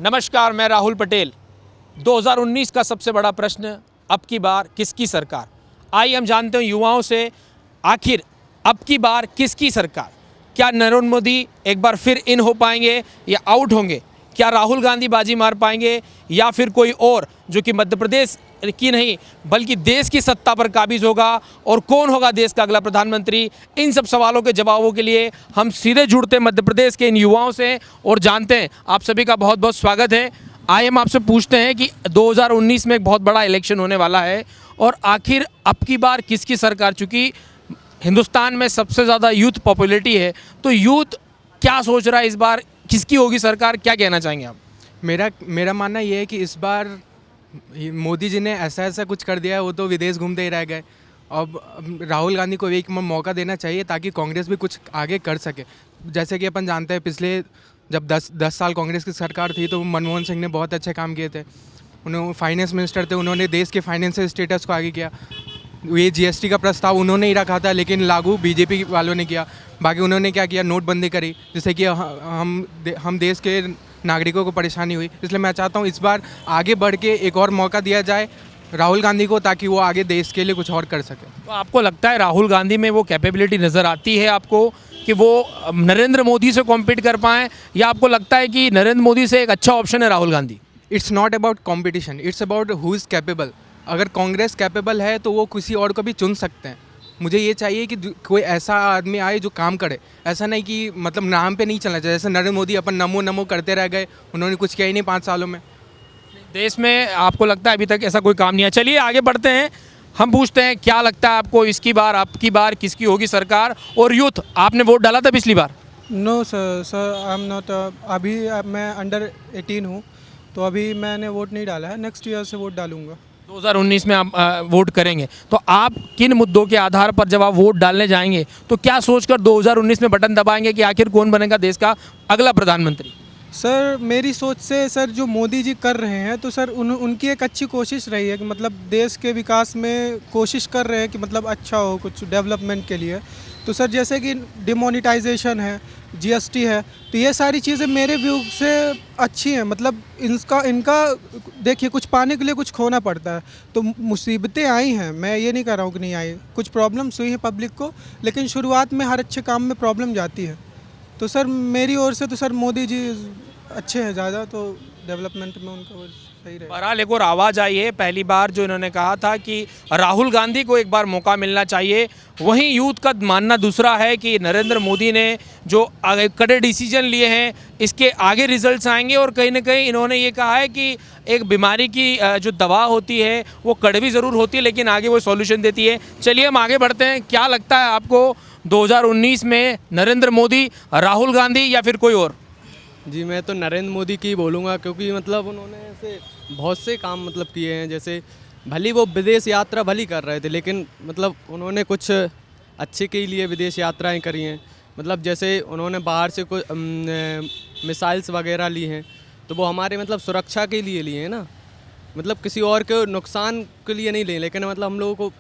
नमस्कार, मैं राहुल पटेल। 2019 का सबसे बड़ा प्रश्न, अब की बार किसकी सरकार। आइए हम जानते हैं युवाओं से, आखिर अब की बार किसकी सरकार। क्या नरेंद्र मोदी एक बार फिर इन हो पाएंगे या आउट होंगे? क्या राहुल गांधी बाजी मार पाएंगे या फिर कोई और जो कि मध्य प्रदेश की नहीं बल्कि देश की सत्ता पर काबिज होगा? और कौन होगा देश का अगला प्रधानमंत्री? इन सब सवालों के जवाबों के लिए हम सीधे जुड़ते हैं मध्य प्रदेश के इन युवाओं से और जानते हैं। आप सभी का बहुत बहुत स्वागत है। आइए हम आपसे पूछते हैं कि 2019 में एक बहुत बड़ा इलेक्शन होने वाला है और आखिर अब की बार किसकी सरकार। चूँकि हिंदुस्तान में सबसे ज़्यादा यूथ पॉपुलैरिटी है, तो यूथ क्या सोच रहा है इस बार किसकी होगी सरकार? क्या कहना चाहेंगे आप? मेरा मानना ये है कि इस बार मोदी जी ने ऐसा कुछ कर दिया है, वो तो विदेश घूमते ही रह गए। अब राहुल गांधी को एक मौका देना चाहिए ताकि कांग्रेस भी कुछ आगे कर सके। जैसे कि अपन जानते हैं, पिछले जब 10 साल कांग्रेस की सरकार थी तो मनमोहन सिंह ने बहुत अच्छे काम किए थे। उन्होंने फाइनेंस मिनिस्टर थे, उन्होंने देश के फाइनेंशियल स्टेटस को आगे किया। ये जीएसटी का प्रस्ताव उन्होंने ही रखा था, लेकिन लागू बीजेपी वालों ने किया। बाकी उन्होंने क्या किया, नोटबंदी करी, जिससे कि हम देश के नागरिकों को परेशानी हुई। इसलिए मैं चाहता हूँ इस बार आगे बढ़ के एक और मौका दिया जाए राहुल गांधी को, ताकि वो आगे देश के लिए कुछ और कर सके। तो आपको लगता है राहुल गांधी में वो कैपेबिलिटी नज़र आती है आपको कि वो नरेंद्र मोदी से कॉम्पीट कर पाएँ, या आपको लगता है कि नरेंद्र मोदी से एक अच्छा ऑप्शन है Rahul Gandhi? It's not about competition, it's about who is capable. अगर कांग्रेस कैपेबल है तो वो किसी और को भी चुन सकते हैं। मुझे ये चाहिए कि कोई ऐसा आदमी आए जो काम करे। ऐसा नहीं कि मतलब नाम पे नहीं चलना चाहिए। जैसे नरेंद्र मोदी अपन नमो नमो करते रह गए, उन्होंने कुछ किया ही नहीं 5 सालों में। देश में आपको लगता है अभी तक ऐसा कोई काम नहीं है? चलिए आगे बढ़ते हैं। हम पूछते हैं क्या लगता है आपको इसकी बार, आपकी बार किसकी होगी सरकार? और यूथ, आपने वोट डाला था पिछली बार? No sir I am not. अभी मैं अंडर 18 हूँ, तो अभी मैंने वोट नहीं डाला है। नेक्स्ट ईयर से वोट डालूंगा। 2019 में आप वोट करेंगे, तो आप किन मुद्दों के आधार पर जब आप वोट डालने जाएंगे तो क्या सोचकर 2019 में बटन दबाएंगे कि आखिर कौन बनेगा देश का अगला प्रधानमंत्री? सर मेरी सोच से सर जो मोदी जी कर रहे हैं, तो सर उनकी एक अच्छी कोशिश रही है कि मतलब देश के विकास में कोशिश कर रहे हैं कि मतलब अच्छा हो कुछ डेवलपमेंट के लिए। तो सर जैसे कि डिमोनेटाइजेशन है, जीएसटी है, तो ये सारी चीज़ें मेरे व्यू से अच्छी हैं। मतलब इनका देखिए, कुछ पाने के लिए कुछ खोना पड़ता है। तो मुसीबतें आई हैं, मैं ये नहीं कह रहा हूँ कि नहीं आई, कुछ प्रॉब्लम्स हुई हैं पब्लिक को, लेकिन शुरुआत में हर अच्छे काम में प्रॉब्लम जाती है। तो सर मेरी ओर से तो सर मोदी जी अच्छे हैं ज़्यादा, तो डेवलपमेंट में उनका वो सही रहे। बहरहाल एक और आवाज़ आई है पहली बार जो इन्होंने कहा था कि राहुल गांधी को एक बार मौका मिलना चाहिए। वहीं यूथ का मानना दूसरा है कि नरेंद्र मोदी ने जो कड़े डिसीजन लिए हैं, इसके आगे रिजल्ट्स आएंगे। और कहीं ना कहीं इन्होंने ये कहा है कि एक बीमारी की जो दवा होती है वो कड़वी ज़रूर होती है, लेकिन आगे वो सॉल्यूशन देती है। चलिए हम आगे बढ़ते हैं। क्या लगता है आपको 2019 में नरेंद्र मोदी, राहुल गांधी या फिर कोई और? जी, मैं तो नरेंद्र मोदी की बोलूँगा, क्योंकि मतलब उन्होंने ऐसे बहुत से काम मतलब किए हैं। जैसे भली वो विदेश यात्रा भली कर रहे थे, लेकिन मतलब उन्होंने कुछ अच्छे के लिए विदेश यात्राएं करी हैं। मतलब जैसे उन्होंने बाहर से कुछ मिसाइल्स वगैरह ली हैं, तो वो हमारे मतलब सुरक्षा के लिए लिए हैं ना, मतलब किसी और के नुकसान के लिए नहीं लिए, लेकिन मतलब हम लोगों को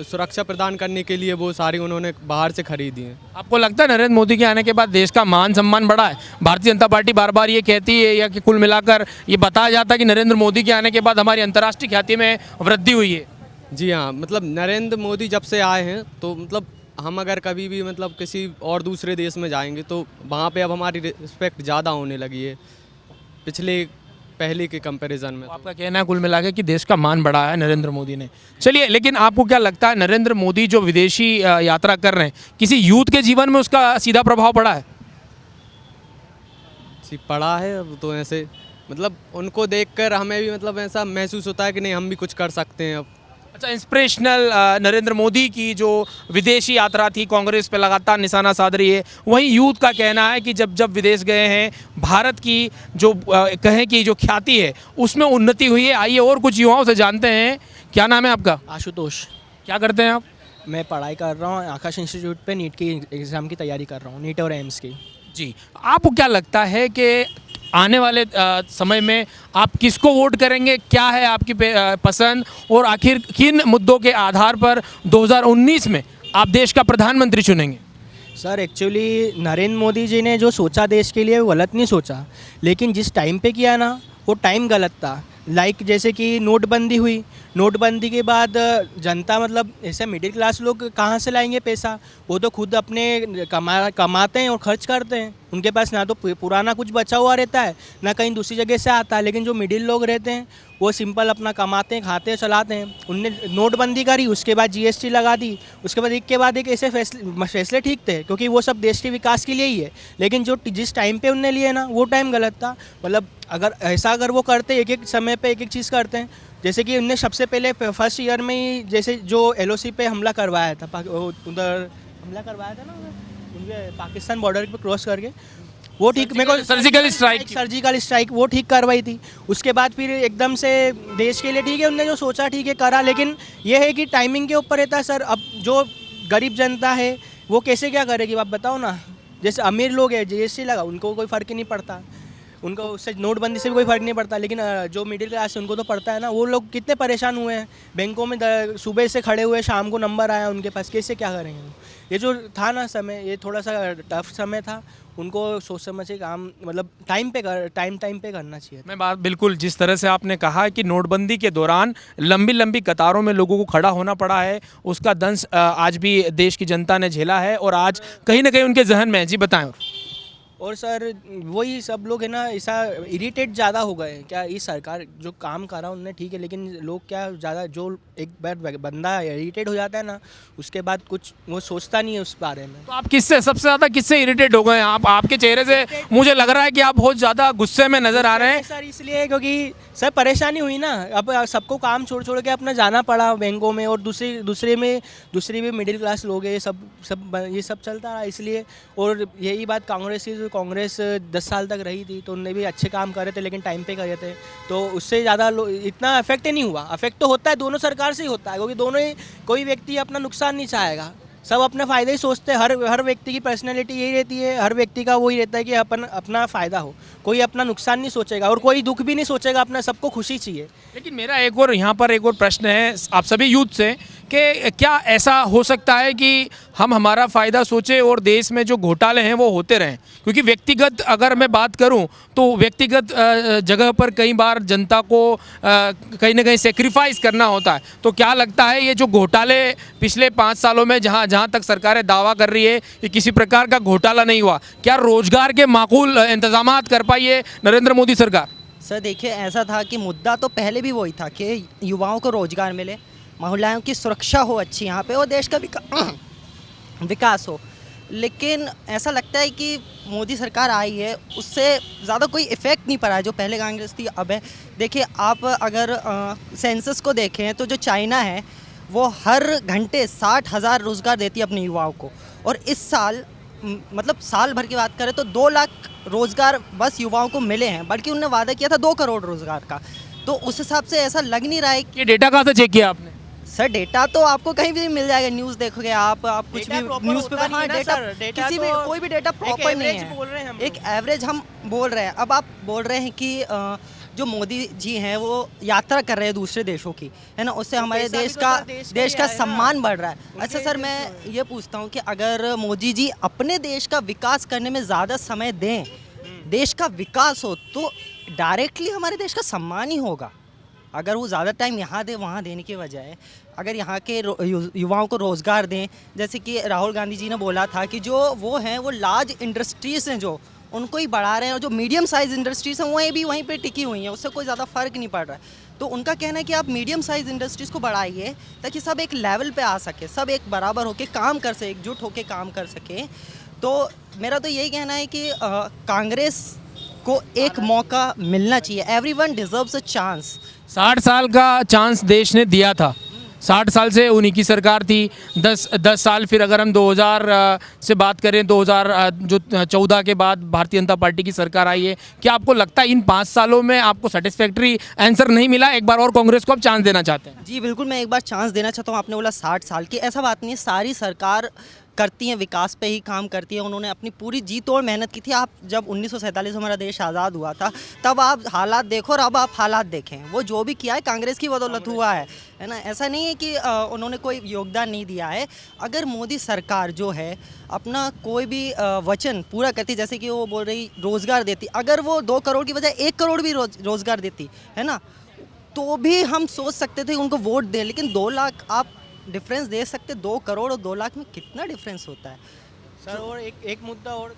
सुरक्षा प्रदान करने के लिए वो सारी उन्होंने बाहर से खरीदी हैं। आपको लगता है नरेंद्र मोदी के आने के बाद देश का मान सम्मान बढ़ा है? भारतीय जनता पार्टी बार बार ये कहती है, या कि कुल मिलाकर ये बताया जाता है कि नरेंद्र मोदी के आने के बाद हमारी अंतर्राष्ट्रीय ख्याति में वृद्धि हुई है। जी हाँ, मतलब नरेंद्र मोदी जब से आए हैं तो मतलब हम अगर कभी भी मतलब किसी और दूसरे देश में जाएंगे तो वहाँ पे अब हमारी रिस्पेक्ट ज़्यादा होने लगी है पहले के कंपैरिजन में। आपका कहना है कुल मिला के कि देश का मान बढ़ाया है नरेंद्र मोदी ने। चलिए, लेकिन आपको क्या लगता है नरेंद्र मोदी जो विदेशी यात्रा कर रहे हैं, किसी यूथ के जीवन में उसका सीधा प्रभाव पड़ा है? जी पड़ा है। अब तो ऐसे मतलब उनको देखकर हमें भी मतलब ऐसा महसूस होता है कि नहीं, हम भी कुछ कर सकते हैं अब। अच्छा, इंस्पिरेशनल नरेंद्र मोदी की जो विदेशी यात्रा थी, कांग्रेस पे लगातार निशाना साध रही है। वहीं यूथ का कहना है कि जब जब विदेश गए हैं, भारत की जो कहें कि जो ख्याति है उसमें उन्नति हुई है। आइए और कुछ युवाओं से जानते हैं। क्या नाम है आपका? आशुतोष। क्या करते हैं आप? मैं पढ़ाई कर रहा हूँ आकाश इंस्टीट्यूट पे, नीट की एग्ज़ाम की तैयारी कर रहा हूँ, नीट और एम्स की। जी, आपको क्या लगता है कि आने वाले समय में आप किसको वोट करेंगे? क्या है आपकी पसंद, और आखिर किन मुद्दों के आधार पर 2019 में आप देश का प्रधानमंत्री चुनेंगे? सर एक्चुअली नरेंद्र मोदी जी ने जो सोचा देश के लिए वो गलत नहीं सोचा, लेकिन जिस टाइम पे किया ना वो टाइम गलत था। लाइक जैसे कि नोटबंदी हुई, नोटबंदी के बाद जनता मतलब ऐसे मिडिल क्लास लोग कहाँ से लाएंगे पैसा, वो तो खुद अपने कमाते हैं और खर्च करते हैं। उनके पास ना तो पुराना कुछ बचा हुआ रहता है ना कहीं दूसरी जगह से आता है, लेकिन जो मिडिल लोग रहते हैं वो सिंपल अपना कमाते हैं, खाते हैं, चलाते हैं। उनने नोटबंदी करी, उसके बाद जीएसटी लगा दी, उसके बाद एक ऐसे फैसले ठीक थे क्योंकि वो सब देश के विकास के लिए ही है। लेकिन जो जिस टाइम पे उनने लिए ना वो टाइम गलत था। मतलब अगर वो करते एक एक समय पे एक एक चीज़ करते हैं, जैसे कि उनने सबसे पहले फर्स्ट ईयर में ही जैसे जो एलओसी पे हमला करवाया था, उधर हमला करवाया था ना उनके पाकिस्तान बॉर्डर पे क्रॉस करके, वो ठीक मेरे को सर्जिकल स्ट्राइक वो ठीक करवाई थी। उसके बाद फिर एकदम से देश के लिए ठीक है उनने जो सोचा ठीक है करा, लेकिन ये है कि टाइमिंग के ऊपर रहता है सर। अब जो गरीब जनता है वो कैसे क्या करेगी आप बताओ ना। जैसे अमीर लोग हैं जीएसटी लगा उनको कोई फ़र्क ही नहीं पड़ता, उनको उससे नोटबंदी से भी कोई फ़र्क नहीं पड़ता, लेकिन जो मिडिल क्लास है उनको तो पड़ता है ना। वो लोग कितने परेशान हुए हैं, बैंकों में सुबह से खड़े हुए, शाम को नंबर आया उनके पास, कैसे क्या करेंगे। ये जो था ना समय, ये थोड़ा सा टफ समय था, उनको सोच समझ के काम मतलब टाइम पे करना चाहिए। मैं बात बिल्कुल जिस तरह से आपने कहा है कि नोटबंदी के दौरान लंबी लंबी कतारों में लोगों को खड़ा होना पड़ा है, उसका दंश आज भी देश की जनता ने झेला है और आज कहीं ना कहीं उनके जहन में है। जी बताएं। और सर वही सब लोग है ना ऐसा इरिटेट ज़्यादा हो गए क्या, ये सरकार जो काम कर रहा उनने ठीक है, लेकिन लोग क्या ज़्यादा जो एक बार बंदा इरिटेट हो जाता है ना उसके बाद कुछ वो सोचता नहीं है उस बारे में। तो आप सबसे ज़्यादा किससे इरिटेट हो गए हैं? आप आपके चेहरे से मुझे लग रहा है कि आप बहुत ज़्यादा गुस्से में नज़र आ रहे हैं। सर इसलिए क्योंकि सर परेशानी हुई ना, अब सबको काम छोड़ छोड़ के अपना जाना पड़ा बैंकों में, और दूसरे भी मिडिल क्लास लोग हैं, ये सब चलता रहा इसलिए। और यही बात कांग्रेस 10 साल तक रही थी तो उनने भी अच्छे काम करे थे, लेकिन टाइम पे करे थे, तो उससे ज़्यादा इतना अफेक्ट ही नहीं हुआ। अफेक्ट तो होता है दोनों सरकार से ही होता है, क्योंकि दोनों ही कोई व्यक्ति अपना नुकसान नहीं चाहेगा, सब अपने फ़ायदे ही सोचते हैं। हर व्यक्ति की पर्सनैलिटी यही रहती है, हर व्यक्ति का वही रहता है कि अपना फ़ायदा हो, कोई अपना नुकसान नहीं सोचेगा और कोई दुख भी नहीं सोचेगा, अपना सबको खुशी चाहिए। लेकिन मेरा यहाँ पर एक और प्रश्न है आप सभी यूथ से कि क्या ऐसा हो सकता है कि हम हमारा फ़ायदा सोचें और देश में जो घोटाले हैं वो होते रहें? क्योंकि व्यक्तिगत अगर मैं बात करूं तो व्यक्तिगत जगह पर कई बार जनता को कहीं ना कहीं सेक्रीफाइस करना होता है। तो क्या लगता है ये जो घोटाले पिछले 5 सालों में जहां तक सरकारें दावा कर रही है कि किसी प्रकार का घोटाला नहीं हुआ, क्या रोजगार के माकूल इंतजामात कर पाई है नरेंद्र मोदी सरकार? सर देखिए, ऐसा था कि मुद्दा तो पहले भी वही था कि युवाओं को रोज़गार मिले, महिलाओं की सुरक्षा हो अच्छी यहाँ पे और देश का विकास हो। लेकिन ऐसा लगता है कि मोदी सरकार आई है उससे ज़्यादा कोई इफ़ेक्ट नहीं पड़ा है जो पहले कांग्रेस थी अब है। देखिए आप अगर सेंसस को देखें तो जो चाइना है वो हर घंटे 60,000 रोज़गार देती है अपने युवाओं को, और इस साल मतलब साल भर की बात करें तो 2 लाख रोज़गार बस युवाओं को मिले हैं, बल्कि उन्होंने वादा किया था 2 करोड़ रोज़गार का। तो उस हिसाब से ऐसा लग नहीं रहा है कि ये डेटा कहाँ से चेक किया आपने? सर डेटा तो आपको कहीं भी मिल जाएगा, न्यूज़ देखोगे आप कुछ भी न्यूज़पेपर, हाँ डेटा किसी भी कोई भी डेटा प्रॉपर नहीं है, एक एवरेज हम बोल रहे हैं। अब आप बोल रहे हैं कि जो मोदी जी हैं वो यात्रा कर रहे हैं दूसरे देशों की, है ना, उससे हमारे देश का सम्मान बढ़ रहा है। अच्छा सर मैं ये पूछता हूँ कि अगर मोदी जी अपने देश का विकास करने में ज़्यादा समय दें, देश का विकास हो, तो डायरेक्टली हमारे देश का सम्मान ही होगा। अगर वो ज़्यादा टाइम यहाँ दे वहाँ देने के बजाय अगर यहाँ के युवाओं को रोज़गार दें, जैसे कि राहुल गांधी जी ने बोला था कि जो वो हैं वो लार्ज इंडस्ट्रीज़ हैं जो उनको ही बढ़ा रहे हैं, और जो मीडियम साइज़ इंडस्ट्रीज़ हैं वहीं भी वहीं पे टिकी हुई हैं, उससे कोई ज़्यादा फ़र्क नहीं पड़ रहा है। तो उनका कहना है कि आप मीडियम साइज़ इंडस्ट्रीज़ को बढ़ाइए ताकि सब एक लेवल पे आ सके, सब एक बराबर होके काम कर सके, एकजुट होके काम कर सके। तो मेरा तो यही कहना है कि कांग्रेस को एक मौका मिलना चाहिए, एवरीवन डिजर्व्स अ चांस। 60 साल का चांस देश ने दिया था, 60 साल से उन्हीं की सरकार थी। 10 साल फिर अगर हम 2000 से बात करें, 2014 के बाद भारतीय जनता पार्टी की सरकार आई है। क्या आपको लगता है इन 5 सालों में आपको सेटिस्फैक्ट्री आंसर नहीं मिला? एक बार और कांग्रेस को आप चांस देना चाहते हैं? जी बिल्कुल, मैं एक बार चांस देना चाहता हूँ। आपने बोला 60 साल की, ऐसा बात नहीं है, सारी सरकार करती हैं, विकास पे ही काम करती हैं। उन्होंने अपनी पूरी जी तोड़ मेहनत की थी। आप जब 1947 हमारा देश आज़ाद हुआ था तब आप हालात देखो और अब आप हालात देखें, वो जो भी किया है कांग्रेस की बदौलत हुआ है ना। ऐसा नहीं है कि उन्होंने कोई योगदान नहीं दिया है। अगर मोदी सरकार जो है अपना कोई भी वचन पूरा करती, जैसे कि वो बोल रही रोज़गार देती, अगर वो 2 करोड़ की बजाय 1 करोड़ भी रोज़गार देती है ना, तो भी हम सोच सकते थे उनको वोट दें। लेकिन 2 लाख आप डिफरेंस दे सकते, 2 करोड़ और 2 लाख में कितना डिफरेंस होता है सर। और एक मुद्दा और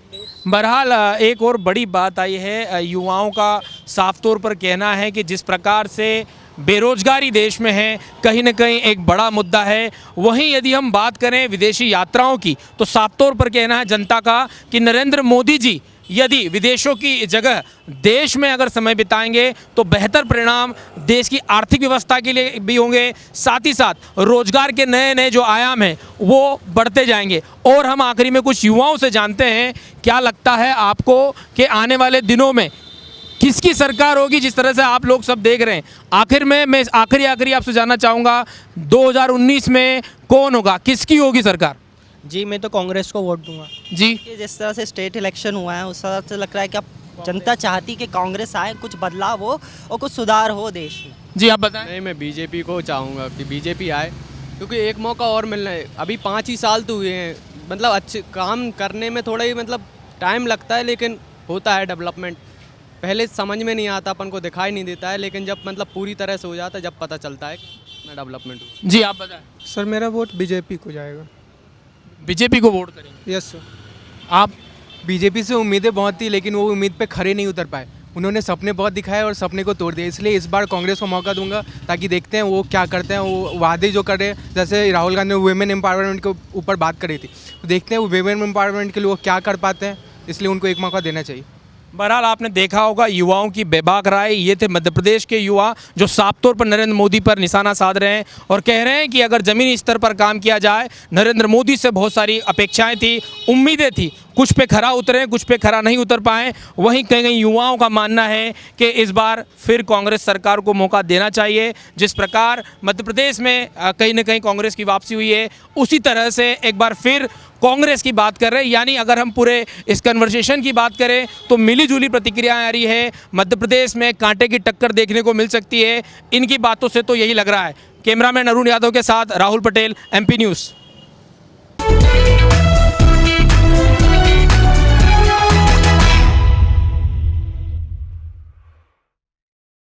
बहरहाल एक और बड़ी बात आई है, युवाओं का साफ तौर पर कहना है कि जिस प्रकार से बेरोजगारी देश में है, कहीं ना कहीं एक बड़ा मुद्दा है। वहीं यदि हम बात करें विदेशी यात्राओं की, तो साफ तौर पर कहना है जनता का कि नरेंद्र मोदी जी यदि विदेशों की जगह देश में अगर समय बिताएंगे तो बेहतर परिणाम देश की आर्थिक व्यवस्था के लिए भी होंगे, साथ ही साथ रोजगार के नए नए जो आयाम हैं वो बढ़ते जाएंगे। और हम आखिरी में कुछ युवाओं से जानते हैं, क्या लगता है आपको कि आने वाले दिनों में किसकी सरकार होगी, जिस तरह से आप लोग सब देख रहे हैं। आखिर में मैं आखिरी आपसे जानना चाहूँगा, 2019 में कौन होगा, किसकी होगी सरकार? जी, मैं तो कांग्रेस को वोट दूंगा जी, कि जिस तरह से स्टेट इलेक्शन हुआ है उस तरह से लग रहा है कि अब जनता चाहती कि कांग्रेस आए, कुछ बदलाव हो और कुछ सुधार हो देश में। जी आप बताएं। नहीं, मैं बीजेपी को चाहूँगा कि बीजेपी आए, क्योंकि एक मौका और मिलना है। अभी 5 ही साल तो हुए हैं, मतलब अच्छे काम करने में थोड़ा ही मतलब टाइम लगता है, लेकिन होता है डेवलपमेंट। पहले समझ में नहीं आता, अपन को दिखाई नहीं देता है, लेकिन जब मतलब पूरी तरह से हो जाता है, जब पता चलता है कि डेवलपमेंट हुआ। जी आप बताएं। सर मेरा वोट बीजेपी को जाएगा। बीजेपी को वोट करेंगे यस सर। आप? बीजेपी से उम्मीदें बहुत थी, लेकिन वो उम्मीद पे खरे नहीं उतर पाए। उन्होंने सपने बहुत दिखाए और सपने को तोड़ दिया। इसलिए इस बार कांग्रेस को मौका दूंगा, ताकि देखते हैं वो क्या करते हैं। वो वादे जो कर रहे हैं, जैसे राहुल गांधी वुमेन एम्पावरमेंट के ऊपर बात करी थी, तो देखते हैं वो वुमेन एम्पावरमेंट के लिए वो क्या कर पाते हैं। इसलिए उनको एक मौका देना चाहिए। बहरहाल आपने देखा होगा युवाओं की बेबाक राय। ये थे मध्य प्रदेश के युवा जो साफ तौर पर नरेंद्र मोदी पर निशाना साध रहे हैं और कह रहे हैं कि अगर ज़मीनी स्तर पर काम किया जाए, नरेंद्र मोदी से बहुत सारी अपेक्षाएं थी, उम्मीदें थी, कुछ पे खरा उतरे, कुछ पे खरा नहीं उतर पाए। वहीं कई युवाओं का मानना है कि इस बार फिर कांग्रेस सरकार को मौका देना चाहिए। जिस प्रकार मध्य प्रदेश में कहीं ना कहीं कांग्रेस की वापसी हुई है, उसी तरह से एक बार फिर कांग्रेस की बात कर रहे हैं। यानी अगर हम पूरे इस कन्वर्सेशन की बात करें तो मिली जुली प्रतिक्रियाएं आ रही है। मध्य प्रदेश में कांटे की टक्कर देखने को मिल सकती है। इनकी बातों से तो यही लग रहा है। कैमरामैन अरुण यादव के साथ राहुल पटेल, MP न्यूज़।